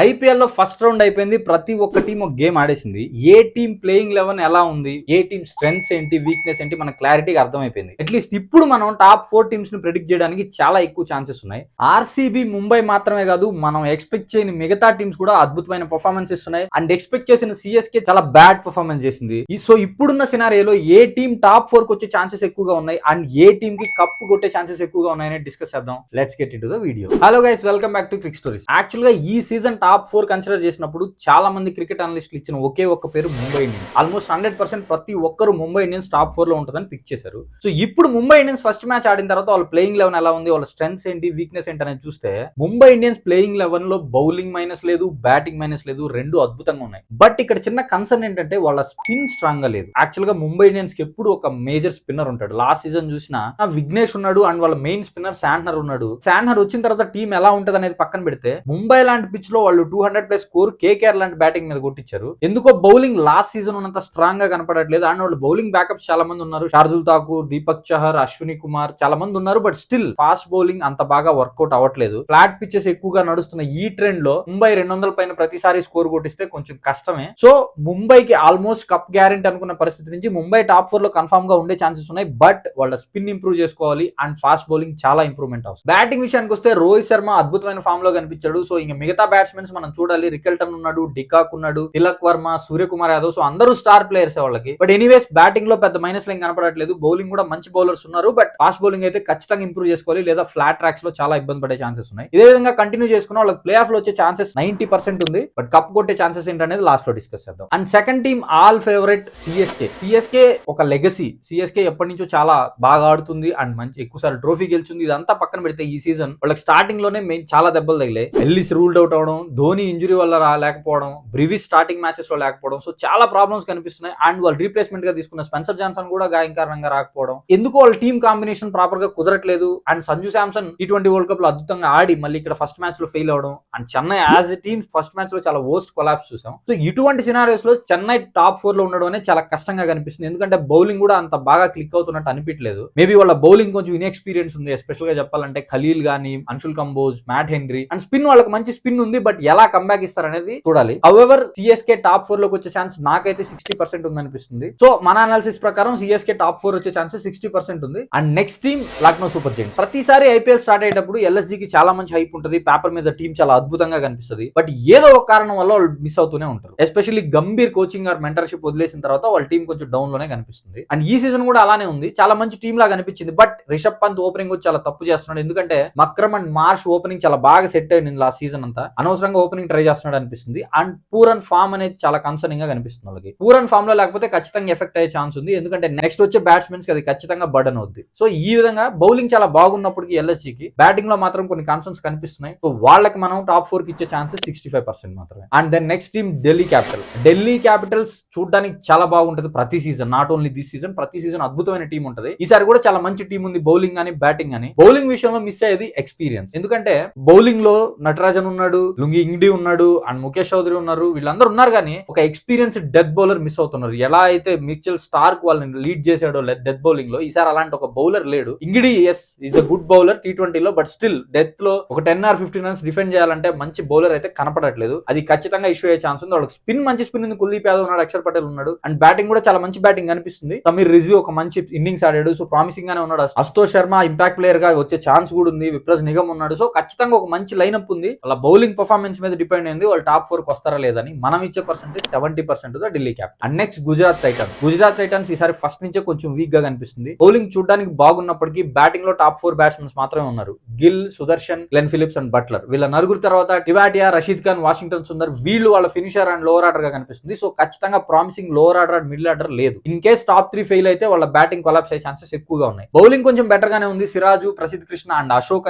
IPL లో first round అయిపోయింది. ప్రతి ఒక్క టీం ఒక గేమ్ ఆడేసింది. ఏ టీం ప్లేయింగ్ 11 ఎలా ఉంది, ఏ టీం స్ట్రెంగ్స్ ఏంటి, వీక్నెస్ ఏంటి మన క్లారిటీగా అర్థమైపోయింది. అట్లీస్ట్ ఇప్పుడు మనం టాప్ 4 టీమ్స్ ని ప్రెడిక్ట్ చేయడానికి చాలా ఎక్కువ ఛాన్సెస్ ఉన్నాయి. ఆర్సీబీ, ముంబై మాత్రమే కాదు, మనం ఎక్స్పెక్ట్ చేయని మిగతా టీమ్స్ కూడా అద్భుతమైన పర్ఫార్మెన్స్ ఇస్తున్నాయి. అండ్ ఎక్స్పెక్ట్ చేసిన సిఎస్కే చాలా బ్యాడ్ పర్ఫార్మెన్స్ చేసింది. సో ఇప్పుడున్న సినారియోలో ఏ టీం టాప్ 4 కి వచ్చే ఛాన్సెస్ ఎక్కువగా ఉన్నాయి అండ్ ఏ టీం కి కప్పు కొట్టే ఛాన్సెస్ ఎక్కువగా ఉన్నాయని డిస్కస్ చేద్దాం. Let's get into the video. Hello guys, welcome back to Crick stories. Actual గా ఈ సీజన్ టాప్ 4 కన్సిడర్ చేసినప్పుడు చాలా మంది క్రికెట్ అనలిస్టులు ఇచ్చిన ఒకే ఒక్క పేరు ముంబై ఇండియన్స్. ఆల్మోస్ట్ 100% ప్రతి ఒక్కరు ముంబై ఇండియన్స్ టాప్ 4 లో ఉంటుందని పిక్ చేశారు. సో ఇప్పుడు ముంబై ఇండియన్స్ ఫస్ట్ మ్యాచ్ ఆడిన తర్వాత వాళ్ళ ప్లేయింగ్ 11 ఎలా ఉంది, వాళ్ళ స్ట్రెంగ్స్ ఏంటి, వీక్నెస్ ఏంటి అనేది చూస్తే ముంబై ఇండియన్స్ ప్లేయింగ్ 11 లో బౌలింగ్ మైనస్ లేదు, బ్యాటింగ్ మైనస్ లేదు, రెండు అద్భుతంగా ఉన్నాయి. బట్ ఇక్కడ చిన్న కన్సర్న్ ఏంటంటే వాళ్ళ స్పిన్ స్ట్రాంగ్ గా లేదు. యాక్చువల్ గా ముంబై ఇండియన్స్ కి ఎప్పుడు ఒక మేజర్ స్పిన్నర్ ఉంటాడు. లాస్ట్ సీజన్ చూసిన విఘ్నేష్ ఉన్నాడు అండ్ వాళ్ళ మెయిన్ స్పిన్నర్ శాంట్నర్ ఉన్నాడు. శాంట్నర్ వచ్చిన తర్వాత టీం ఎలా ఉంటది అనేది పక్కన పెడితే ముంబై లాంటి పిచ్ లో వాళ్ళు 200+ స్కోర్, కేకేఆర్ లాంటి బ్యాటింగ్ మీద కొట్టించారు. ఎందుకో బౌలింగ్ లాస్ట్ సీజన్ ఉన్నంత స్ట్రాంగ్ గా కనపడట్లేదు. అండ్ వాళ్ళు బౌలింగ్ బ్యాకప్స్ చాలా మంది ఉన్నారు. శార్దుల్ ఠాకూర్, దీపక్ చహర్, అశ్విని కుమార్ చాలా మంది ఉన్నారు. బట్ స్టిల్ ఫాస్ట్ బౌలింగ్ అంత బాగా వర్కౌట్ అవ్వట్లేదు. ఫ్లాట్ పిచెస్ ఎక్కువగా నడుస్తున్న ఈ ట్రెండ్ లో ముంబై 200 పైన ప్రతిసారి స్కోర్ కొట్టిస్తే కొంచెం కష్టమే. సో ముంబైకి ఆల్మోస్ట్ కప్ గ్యారెంటీ అనుకున్న పరిస్థితి నుంచి ముంబై టాప్ 4 లో కన్ఫర్మ్ గా ఉండే ఛాన్సెస్ ఉన్నాయి. బట్ వాళ్ళ స్పిన్ ఇంప్రూవ్ చేసుకోవాలి అండ్ ఫాస్ట్ బౌలింగ్ చాలా ఇంప్రూవ్మెంట్ అవుతుంది. బ్యాటింగ్ విషయానికి వస్తే రోహిత్ శర్మ అద్భుతమైన ఫామ్ లో కనిపించాడు. సో ఇంకా మిగతా బ్యాట్స్మెన్స్ మనం చూడాలి. రికెల్టన్ ఉన్నాడు, డికాక్ ఉన్నాడు, తిలక్ వర్మ, సూర్యకుమార్ యాదవ్. సో అందరూ స్టార్ ప్లేయర్స్ వాళ్ళకి. బట్ ఎనీవేస్ బ్యాటింగ్ లో పెద్ద మైనస్ లైన్ కనపడట్లేదు. బౌలింగ్ కూడా మంచి బౌలర్స్ ఉన్నారు. బట్ ఫాస్ట్ బౌలింగ్ అయితే ఖచ్చితంగా ఇంప్రూవ్ చేసుకోవాలి, లేదా ఫ్లాట్ ట్రాక్స్ లో చాలా ఇబ్బంది పడే ఛాన్సెస్ ఉన్నాయి. ఇదే విధంగా కంటిన్యూ చేసుకున్న వాళ్ళకి ప్లే ఆఫ్ లో వచ్చే ఛాన్సెస్ 90% ఉంది. బట్ కప్ కొట్టే ఛాన్సెస్ ఏంటనేది లాస్ట్ లో డిస్కస్ చేద్దాం. And second team all favourite CSK. CSK ఒక లెగసీ. సిఎస్కే ఎప్పటి నుంచో చాలా బాగా ఆడుతుంది అండ్ మంచి ఎక్కువసార్లు ట్రోఫీ గెలుచుంది. ఇదంతా పక్కన పెడితే ఈ సీజన్ వాళ్ళకి స్టార్టింగ్ లోనే మెయిన్ చాలా దెబ్బలు తగిలాయి. ఎల్లిస్ రూల్డ్ అవుట్ అవడం, ధోని ఇంజురీ వల్ల లేకపోవడం, బ్రివిస్ స్టార్టింగ్ మ్యాచెస్ లో లేకపోవడం. సో చాలా ప్రాబ్లమ్స్ కనిపిస్తున్నాయి. అండ్ వాళ్ళు రీప్లేస్మెంట్ గా తీసుకున్న స్పెన్సర్ జాన్సన్ కూడా గాయం కారణంగా రాకపోవడం, ఎందుకు వాళ్ళ టీమ్ కాంబినేషన్ ప్రాపర్ గా కుదరట్లేదు. And Sanju Samson T20 world cup లో అద్భుతంగా ఆడి మళ్ళీ ఇక్కడ ఫస్ట్ మ్యాచ్ లో ఫెయిల్ అవడం. And Chennai as a team first match లో చాలా వర్స్ట్ కొలాప్స్ చూసాం. సో ఇటువంటి సినారియోస్ లో చెన్నై టాప్ 4 లో ఉండడం అనేది చాలా కష్టంగా కనిపిస్తుంది. ఎందుకంటే బౌలింగ్ కూడా అంత బాగా క్లిక్ అవుతున్నట్టు అనిపించలేదు. మేబీ వాళ్ళ బౌలింగ్ కొంచెం ఇన్ఎక్స్పీరియన్స్ ఉంది. ఎస్పెషల్ గా చెప్పాలంటే ఖలీల్ గానీ, Anshul Kamboj, Matt Henry. And spin వాళ్ళకి మంచి స్పిన్ ఉంది. బట్ ఎలా కంబ్యాక్ ఇస్తారనేది చూడాలి. హౌఎవర్ సిఎస్కే టాప్ 4 లోకి వచ్చే ఛాన్స్ నాకైతే 60% ఉంది అనిపిస్తుంది. సో మన అనాలిసిస్ ప్రకారం సిఎస్కే టాప్ 4 వచ్చే ఛాన్సెస్ 60% ఉంది. And next team Lucknow super Giants. ప్రతిసారి ఐపీఎల్ స్టార్ట్ అయ్యేటప్పుడు ఎల్ఎస్జీ కి చాలా మంచి హైప్ ఉంటుంది. పేపర్ మీద టీం చాలా అద్భుతంగా కనిపిస్తుంది. బట్ ఏదో ఒక కారణం వల్ల వాళ్ళు మిస్ అవుతూనే ఉంటారు. Especially Gambhir coaching or mentorship వదిలేసిన తర్వాత వాళ్ళ టీం కొంచెం డౌన్ లోనే కనిపిస్తుంది. అండ్ ఈ సీజన్ కూడా అలానే ఉంది. చాలా మంచి టీం లాగా కనిపించింది. బట్ రిషబ్ పంత్ ఓపెనింగ్ వచ్చి చాలా తప్పు చేస్తున్నాడు. ఎందుకంటే మక్రమ్ అండ్ మార్ష్ ఓపెనింగ్ చాలా బాగా సెట్ అయింది లాస్ట్ సీజన్ అంతా. అనవసరంగా ఓపెనింగ్ ట్రై చేస్తున్నాడు అనిపిస్తుంది. అండ్ పూరన్ ఫామ్ అనేది చాలా కన్సర్నింగ్ గా కనిపిస్తుంది వాళ్ళకి. పూరన్ ఫామ్ లో లేకపోతే ఖచ్చితంగా ఎఫెక్ట్ అయ్యే ఛాన్స్ ఉంది. ఎందుకంటే నెక్స్ట్ వచ్చే బ్యాట్స్మెన్స్ కి అది ఖచ్చితంగా బర్డన్ అవుద్ది. సో ఈ విధంగా బౌలింగ్ చాలా బాగున్నప్పటికీ ఎల్ఎస్జీకి బ్యాటింగ్ లో మాత్రం కొన్ని కన్సర్న్స్ కనిపిస్తున్నాయి. సో వాళ్ళకి మనం టాప్ 4 కి ఇచ్చే ఛాన్సెస్ 65% మాత్రమే. And then next team Delhi Capitals. Delhi Capitals చూడడానికి చాలా బాగుంటది ప్రతి season. Not only this season, ప్రతి సీజన్ అద్భుతమైన టీం ఉంటది. ఈసారి కూడా చాలా మంచి టీం ఉంది. బౌలింగ్ అని, బ్యాటింగ్ అని. బౌలింగ్ విషయంలో మిస్ అయ్యేది ఎక్స్పీరియన్స్. ఎందుకంటే బౌలింగ్ లో నటరాజన్ ఉన్నాడు, లుంగి ఇంగ్డి ఉన్నాడు, అండ్ ముఖేష్ చౌదరి ఉన్నారు. వీళ్ళందరూ ఉన్నారు కానీ ఒక ఎక్స్పీరియన్స్ డెత్ బౌలర్ మిస్ అవుతున్నారు. ఎలా అయితే మిచెల్ స్టార్క్ వాళ్ళని లీడ్ చేశాడో డెత్ బౌలింగ్ లో, ఈసారి అలాంటి ఒక బౌలర్ లేడు. ఇంగ్డి ఎస్ is a good bowler T20 లో. బట్ స్టిల్ డెత్ లో ఒక 10 or 15 రన్స్ డిఫెండ్ చేయాలంటే మంచి బౌలర్ అయితే కనపడట్లేదు. అది ఖచ్చితంగా ఇష్యూ అయ్యే ఛాన్స్ ఉంది. వాళ్ళకి స్పిన్ మంచి స్పిన్ ఉంది. కుల్దీప్ యాదవ్ ఉన్నాడు, అక్షర్ పటేల్ ఉన్నాడు. అండ్ బ్యాటింగ్ కూడా చాలా మంచి బ్యాటింగ్ కనిపిస్తుంది. సమీర్ రిజ్వీ ఒక మంచి ఇన్నింగ్స్ ఆడాడు. సో ప్రామిసింగ్ గానే ఉన్నాడు. అశుతోష్ శర్మ ఇంపాక్ట్ ప్లేయర్ గా వచ్చే ఛాన్స్ కూడా ఉంది. విప్రజ్ నిగమ్ ఉన్నాడు. సో ఖచ్చితంగా ఒక మంచి లైనప్ ఉంది. వాళ్ళ బౌలింగ్ పర్ఫార్మెన్స్ మీద డిపెండ్ అయింది వాళ్ళు టాప్ 4 కి వస్తారా లేదని. మనం ఇచ్చే percentage 70% Delhi Capital. And next Gujarat Titans. Gujarat Titans ఈసారి ఫస్ట్ నుంచే కొంచెం వీక్ గా కనిపిస్తుంది. బౌలింగ్ చూడడానికి బాగున్నప్పటికీ బ్యాటింగ్ లో టాప్ 4 బ్యాట్స్మెన్స్ మాత్రమే ఉన్నారు. Gill, Sudharsan, Glenn Phillips and Buttler. వీళ్ళ నలుగురు తర్వాత టివాటియా, రషీద్ ఖాన్, వాషింగ్టన్ సుందర్ వీళ్ళు వాళ్ళ ఫినిషర్ అండ్ లోవర్ ఆర్డర్ గా కనిపిస్తుంది. సో ఖచ్చితంగా promising lower order and middle order లేదు. ఇన్ కేస్ టాప్ 3 ఫెయిల్ అయితే వాళ్ళ బ్యాటింగ్ కొలాప్స్ అయ్యే ఛాన్సెస్ ఎక్కువగా ఉన్నాయి. బౌలింగ్ కొంచెం బెటర్ గానే ఉంది. సిరాజు, ప్రసిద్ కృష్ణ అండ్ అశోక్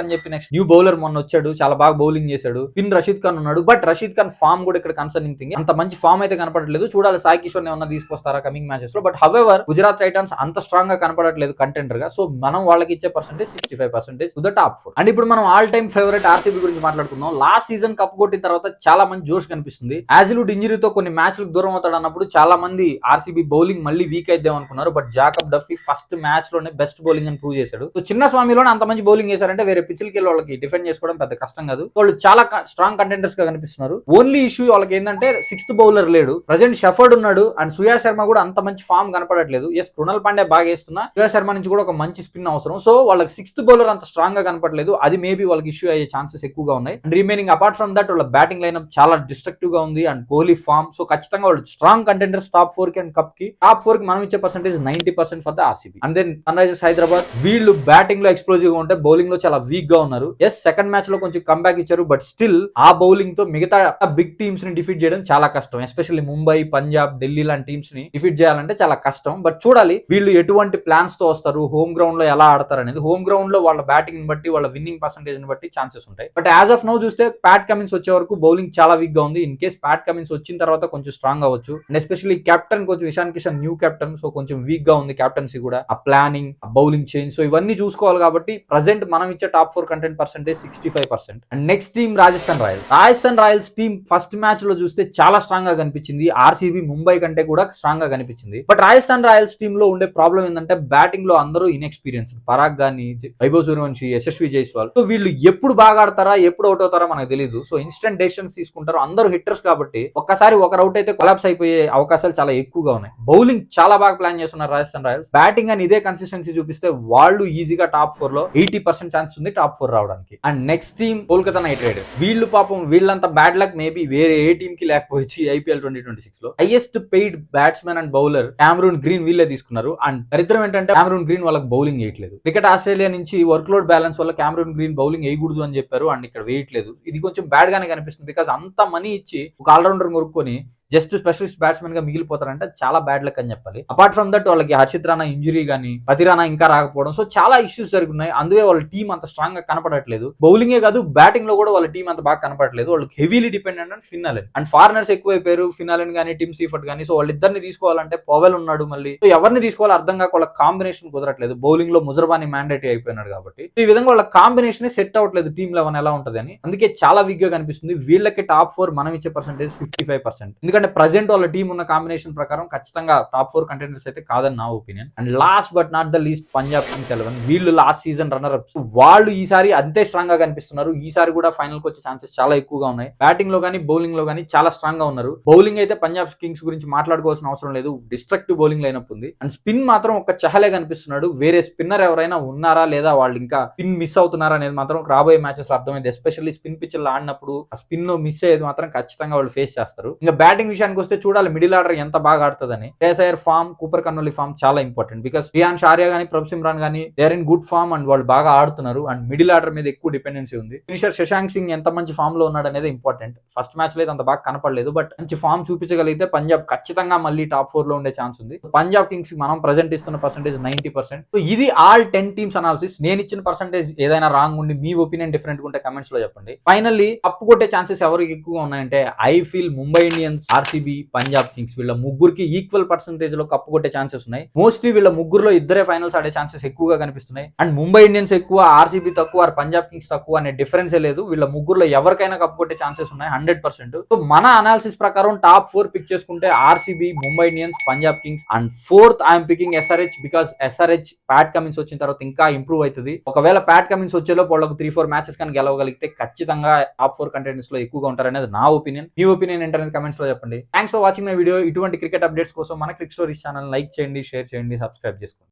అని చెప్పి నెక్స్ట్ న్యూ బౌలర్ మొన్న వచ్చాడు, చాలా బాగా బౌలింగ్ చేశాడు. పిన్ రషీద్ ఖాన్ ఉన్నాడు. బట్ రషీద్ ఖాన్ ఫామ్ కూడా ఇక్కడ కన్సర్నింగ్ థింగ్. అంత మంచి ఫామ్ అయితే కనపడట్లేదు. చూడాలి సాయి కిషోర్ ఏమన్నా తీసుకొస్తారా కమింగ్ మ్యాచెస్ లో. బట్ హవెవర్ గుజరాత్ టైటన్స్ అంత స్ట్రాంగ్ గా కనపడట్లేదు కంటెండర్ గా. సో మనం వాళ్ళకి ఇచ్చే percentage 65% to the top 4. And ఇప్పుడు మనం ఆల్ టైమ్ ఫేవరెట్ ఆర్సీబీ గురించి మాట్లాడుకుందాం. లాస్ట్ సీజన్ కప్ కొట్టిన తర్వాత చాలా మంది జోష్ కనిపిస్తుంది. యాజిలుడ్ ఇంజరీతో కొన్ని మ్యాచ్లకు దూరం అవుతాడు అన్నప్పుడు చాలా మంది ఆర్సీబీ బౌలింగ్ మళ్ళీ వీక్ అయిద్దాం అనుకున్నారు. But Jacob Duffy first match లోనే బెస్ట్ బౌలింగ్ అని ప్రూవ్ చేశాడు. సో చిన్న స్వామిలోనే అంత మంచి బౌలింగ్ చేశారంటే వేరే పిచ్చిలకి వాళ్ళకి డిఫెండ్ చేసుకోవడం పెద్ద కష్టం కాదు. వాళ్ళు చాలా స్ట్రాంగ్ కంటెండర్ కంటెండర్స్ గా కనిపిస్తున్నారు. ఓన్లీ ఇష్యూ వాళ్ళకి ఏంటంటే సిక్స్త్ బౌలర్ లేడు. ప్రజెంట్ షెఫర్డ్ ఉన్నాడు అండ్ సుయా శర్మ కూడా అంత మంచి ఫామ్ కనపడట్లేదు. ఎస్ కృణాల్ పాండ్యా బాగా వేస్తున్నా, సుయా శర్మ నుంచి కూడా ఒక మంచి స్పిన్ అవసరం. సో వాళ్ళకి సిక్స్త్ బౌలర్ అంత స్ట్రాంగ్ గా కనపడలేదు. అది మేబీ వాళ్ళకి ఇష్యూ అయ్యే ఛాన్సెస్ ఎక్కువగా ఉన్నాయి. And remaining apart from that వాళ్ళ బ్యాటింగ్ లైనప్ చాలా డిస్ట్రక్టివ్ గా ఉంది అండ్ కోహ్లీ ఫామ్. సో ఖచ్చితంగా వాళ్ళు స్ట్రాంగ్ కంటెండర్స్ టాప్ 4 కి అండ్ కప్ కి. టాప్ 4 కి మనం ఇచ్చే percentage 90% for the RCB. And then Sunrisers Hyderabad, వీళ్ళు బ్యాటింగ్ లో ఎక్స్ప్లోజివ్ గా ఉంటే బౌలింగ్ లో చాలా వీక్ గా ఉన్నారు. ఎస్ సెకండ్ మ్యాచ్ లో కొంచెం కంబ్యాక్ ఇచ్చారు, బట్ స్టిల్ ఆ బౌలింగ్ తో మిగతా బిగ్ టీమ్స్ ని డిఫీట్ చేయడం చాలా కష్టం. ఎస్పెషల్లీ ముంబై, పంజాబ్, ఢిల్లీ లాంటి టీమ్స్ ని డిఫీట్ చేయాలంటే చాలా కష్టం. బట్ చూడాలి వీళ్ళు ఎటువంటి ప్లాన్స్ తో వస్తారు, హోమ్ గ్రౌండ్ లో ఎలా ఆడతారు అనేది. హోమ్ గ్రౌండ్ లో వాళ్ళ బ్యాటింగ్ ని బట్టి, వాళ్ళ విన్నింగ్ పర్సెంటేజ్ ని బట్టి ఛాన్సెస్ ఉంటాయి. బట్ యాజ్ ఆఫ్ నౌ చూస్తే ప్యాట్ కమిన్స్ వచ్చే వరకు బౌలింగ్ చాలా వీక్ గా ఉంది. ఇన్ కేస్ ప్యాట్ కమిన్స్ వచ్చిన తర్వాత కొంచెం స్ట్రాంగ్ అవ్వచ్చు. అండ్ ఎస్పెషల్లీ కెప్టెన్ కొంచెం Ishan Kishan new captain, so కొంచెం వీక్ గా ఉంది కెప్టెన్సీ కూడా. ఆ ప్లానింగ్, ఆ బౌలింగ్ చేంజ్, సో ఇవన్నీ చూసుకోవాలి. కాబట్టి ప్రెసెంట్ మనం ఇచ్చే top 4 content percentage 65%. And next team Rajasthan Royals. Rajasthan Royals team first match లో చూస్తే చాలా స్ట్రాంగ్ గా కనిపించింది. ఆర్సీబీ, ముంబై కంటే కూడా స్ట్రాంగ్ గా కనిపించింది. బట్ రాజస్థాన్ రాయల్స్ టీమ్ లో ఉండే ప్రాబ్లం ఏంటంటే బ్యాటింగ్ లో అందరూ ఇన్ఎక్స్పీరియన్స్. పరాగ్ గాని, వైభవ్ సూర్యవంశీ, యశస్వి జైస్వాల్. సో వీళ్ళు ఎప్పుడు బాగా ఆడతారా, ఎప్పుడు అవుట్ అవుతారా మనకు తెలియదు. సో ఇన్స్టెంట్ డెసిషన్స్ తీసుకుంటారు. అందరూ హిట్టర్స్ కాబట్టి ఒక్కసారి ఒక అవుట్ అయితే కొలాప్స్ అయిపోయే అవకాశాలు చాలా ఎక్కువగా ఉన్నాయి. బౌలింగ్ చాలా బాగా ప్లాన్ చేస్తున్నారు రాజస్థాన్ రాయల్స్. బ్యాటింగ్ అని ఇదే కన్సిస్టెన్సీ చూపిస్తే వాళ్ళు ఈజీగా టాప్ 4 లో 80% ఛాన్స్ ఉంది టాప్ 4 రావడానికి. And next team Kolkata night riders. వీళ్ళు పాపం వీళ్ళంత బ్యాడ్ లక్ మేబీ వేరే ఏ టీమ్ కి లేకపోవచ్చు. ఐపీఎల్ 2026 లో highest paid batsmen and bowler Cameron green వీళ్ళే తీసుకున్నారు. అండ్ దరిద్రం ఏంటంటే క్యామరూన్ గ్రీన్ వాళ్ళకి బౌలింగ్ వేయట్లేదు. క్రికెట్ ఆస్ట్రేలియా నుంచి వర్క్ లోడ్ బ్యాలెన్స్ వల్ల క్యామరూన్ గ్రీన్ బౌలింగ్ వేయకూడదు అని చెప్పారు అండ్ ఇక్కడ వేయట్లేదు. ఇది కొంచెం బ్యాడ్ గానే కనిపిస్తుంది. బికాస్ అంత మనీ ఇచ్చి ఒక ఆల్రౌండర్ కొనుక్కొని జస్ట్ స్పెషలిస్ట్ బ్యాట్స్మెన్ గా మిగిలిపోతారంటే చాలా బ్యాడ్ లక్ అని చెప్పాలి. అపార్ట్ ఫ్రమ్ దట్ వాళ్ళకి హర్షిత్ రాణా ఇంజురీ గానీ, పతి రాణా ఇంకా రాకపోవడం, సో చాలా ఇష్యూస్ జరుగుతున్నాయి. అందుకే వాళ్ళ టీం అంత స్ట్రాంగ్ గా కనపడట్లేదు. బౌలింగే కాదు బ్యాటింగ్ లో కూడా వాళ్ళ టీం అంత బాగా కనపడట్లేదు. వాళ్ళకి heavily dependent and Finn Allen and foreigners ఎక్కువైపోయారు. ఫిన్నాలెన్ గానీ, టిమ్ సీఫర్ట్ గానీ. సో వాళ్ళిద్దరిని తీసుకోవాలంటే పవెల్ ఉన్నాడు మళ్ళీ. సో ఎవరిని తీసుకోవాలో అర్థం కాక వాళ్ళ కాంబినేషన్ కుదరట్లేదు. బౌలింగ్ లో ముజర్బాని మ్యాండేటరీ అయిపోయినాడు కాబట్టి ఈ విధంగా వాళ్ళ కాంబినేషన్ సెట్ అవ్వట్లేదు. టీమ్ 11 ఎలా ఉంటది అని. అందుకే చాలా వీక్ గా కనిపిస్తుంది. వీళ్ళకి టాప్ 4 మనం ఇచ్చే పర్సెంటేజ్ 55%. ఎందుకంటే ప్రజెంట్ వాళ్ళ టీం ఉన్న కాంబినేషన్ ప్రకారం ఖచ్చితంగా టాప్ 4 కంటెండర్స్ అయితే కాదని నా opinion. And last but not the least Punjab Kings 11. వీళ్ళు లాస్ట్ సీజన్ రన్నర్ అప్స్. వాళ్ళు ఈసారి అంతే స్ట్రాంగ్ గా కనిపిస్తున్నారు. ఈసారి కూడా ఫైనల్ కి వచ్చే ఛాన్సెస్ చాలా ఎక్కువగా ఉన్నాయి. బ్యాటింగ్ లో కానీ, బౌలింగ్ లో కానీ చాలా స్ట్రాంగ్ గా ఉన్నారు. బౌలింగ్ అయితే పంజాబ్ కింగ్స్ గురించి మాట్లాడుకోవాల్సిన అవసరం లేదు. డిస్ట్రక్టివ్ బౌలింగ్ లైనప్ ఉంది. అండ్ స్పిన్ మాత్రం ఒక చహలే కనిపిస్తున్నాడు. వేరే స్పిన్నర్ ఎవరైనా ఉన్నారా లేదా, వాళ్ళు ఇంకా స్పిన్ మిస్ అవుతున్నారా అనేది మాత్రం రాబోయే మ్యాచెస్ లో అర్థమైంది. ఎస్పెషల్లీ స్పిన్ పిచ్ లో ఆడినప్పుడు ఆ స్పిన్ మిస్ అయ్యేది మాత్రం ఖచ్చితంగా వాళ్ళు ఫేస్ చేస్తారు. ఇంకా బ్యాటింగ్ విషయానికి వస్తే చూడాలి మిడిల్ ఆర్డర్ ఎంత బాగా ఆడుతుందని. KSR form, Cooper Connolly form చాలా ఇంపార్టెంట్. బికాస్ రియాన్ షారియా గానీ, ప్రభ్ సిమ్రాన్ గానీ they are in good form and వాళ్ళు బాగా ఆడుతున్నారు. అండ్ మిడిల్ ఆర్డర్ మీద ఎక్కువ డిపెండెన్సీ ఉంది. ఫినిషర్ శశాంక్ సింగ్ ఎంత మంచి ఫామ్ లో ఉన్నాడు అనేది ఇంపార్టెంట్. ఫస్ట్ మ్యాచ్ లో అంత బాగా కనపడలేదు, బట్ మంచి ఫామ్ చూపించగలిగితే పంజాబ్ ఖచ్చితంగా మళ్ళీ టాప్ 4 లో ఉండే ఛాన్స్ ఉంది. పంజాబ్ కింగ్స్ మనం ప్రెజెంట్ ఇస్తున్న పర్సెంటేజ్ 90%. సో ఇది ఆల్ 10 టీమ్స్ అనాలిసిస్. నేను ఇచ్చిన పర్సెంటేజ్ ఏదైనా రాంగ్ ఉండి మీ ఒపీనియన్ డిఫరెంట్ ఉంటే కమెంట్స్ లో చెప్పండి. ఫైనల్లీ కప్పు కొట్టే ఛాన్సెస్ ఎవరికి ఎక్కువగా ఉన్నాయంటే I feel Mumbai Indians, RCB, Punjab Kings వీళ్ళ ముగ్గురికి ఈక్వల్ పర్సెంటేజ్ లో కప్పు కొట్టే ఛాన్సెస్ ఉన్నాయి. మోస్ట్లీ వీళ్ళ ముగ్గురులో ఇద్దరే ఫైనల్స్ ఆడే ఛాన్సెస్ ఎక్కువగా కనిపిస్తున్నాయి. అండ్ ముంబై ఇండియన్స్ ఎక్కువ, ఆర్సీబీ తక్కువ, పంజాబ్ కింగ్స్ తక్కువ అనే డిఫరెన్సే లేదు. వీళ్ళ ముగ్గురులో ఎవరికైనా కప్పు కొట్టే ఛాన్సెస్ ఉన్నాయి 100%. సో మన అనాలిసిస్ ప్రకారం టాప్ 4 పిక్ చేసుకుంటే RCB, Mumbai Indians, Punjab Kings and 4th I'm picking SRH. Because SRH Pat Cummins వచ్చిన తర్వాత ఇంకా ఇంప్రూవ్ అవుతుంది. ఒకవేళ ప్యాట్ కమిన్స్ వచ్చేలోపు వాళ్ళకి 3-4 మ్యాచెస్ కానీ గెలవగలిగితే ఖచ్చితంగా టాప్ 4 కంటెండర్స్ లో ఎక్కువగా ఉంటారనేది నా ఒపీనియన్. మీ ఒపీనియన్ ఏంటనేది కమెంట్స్ లో చెప్పండి. Thanks for watching my video. ఇటువంటి క్రికెట్ అప్డేట్స్ కోసం మన క్రిక్ స్టోరీస్ ఛానల్ లైక్ చేయండి, షేర్ చేయండి, సబ్స్క్రైబ్ చేసుకోండి.